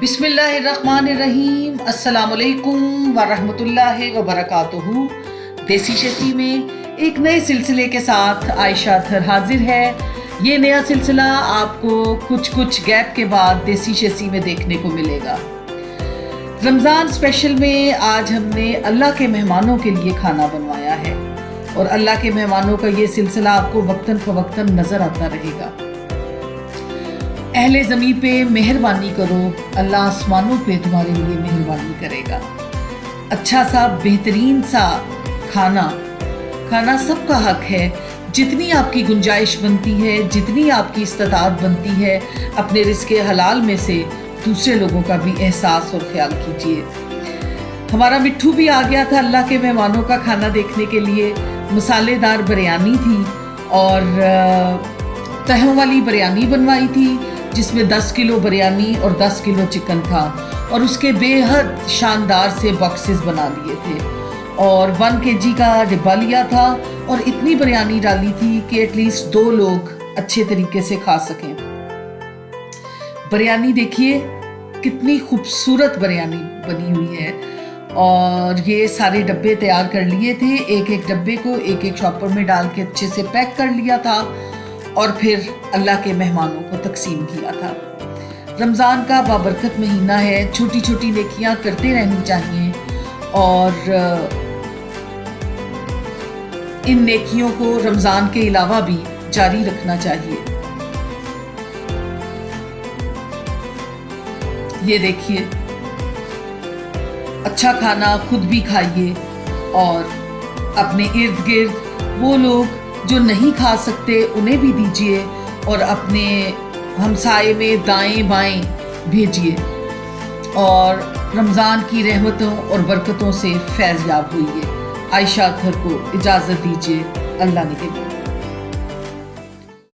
بسم اللہ الرحمن الرحیم، السلام علیکم ورحمۃ اللہ وبرکاتہ۔ دیسی شیسی میں ایک نئے سلسلے کے ساتھ عائشہ اطہر حاضر ہے۔ یہ نیا سلسلہ آپ کو کچھ گیپ کے بعد دیسی شیسی میں دیکھنے کو ملے گا۔ رمضان اسپیشل میں آج ہم نے اللہ کے مہمانوں کے لیے کھانا بنوایا ہے، اور اللہ کے مہمانوں کا یہ سلسلہ آپ کو وقتاً فوقتاً نظر آتا رہے گا۔ اہل زمین پہ مہربانی کرو، اللہ آسمانوں پہ تمہارے لیے مہربانی کرے گا۔ اچھا سا بہترین سا کھانا سب کا حق ہے۔ جتنی آپ کی گنجائش بنتی ہے، جتنی آپ کی استطاعت بنتی ہے، اپنے رزق حلال میں سے دوسرے لوگوں کا بھی احساس اور خیال کیجیے۔ ہمارا مٹھو بھی آ گیا تھا اللہ کے مہمانوں کا کھانا دیکھنے کے لیے۔ مسالے دار بریانی تھی اور تہوں والی بریانی بنوائی تھی، جس میں 10 کلو بریانی اور 10 کلو چکن تھا، اور اس کے بے حد شاندار سے باکسز بنا لیے تھے، اور 1 kg کا ڈبہ لیا تھا، اور اتنی بریانی ڈالی تھی کہ ایٹ لیسٹ 2 لوگ اچھے طریقے سے کھا سکیں۔ بریانی دیکھیے کتنی خوبصورت بریانی بنی ہوئی ہے، اور یہ سارے ڈبے تیار کر لیے تھے۔ ایک ڈبے کو ایک شاپر میں ڈال کے اچھے سے پیک کر لیا تھا، اور پھر اللہ کے مہمانوں کو تقسیم کیا تھا۔ رمضان کا بابرکت مہینہ ہے، چھوٹی چھوٹی نیکیاں کرتے رہنی چاہیے، اور ان نیکیوں کو رمضان کے علاوہ بھی جاری رکھنا چاہیے۔ یہ دیکھیے، اچھا کھانا خود بھی کھائیے، اور اپنے ارد گرد وہ لوگ جو نہیں کھا سکتے انہیں بھی دیجیے، اور اپنے ہمسائے میں دائیں بائیں بھیجیے، اور رمضان کی رحمتوں اور برکتوں سے فیض یاب ہوئیے۔ عائشہ اطہر کو اجازت دیجیے، اللہ نگہبان۔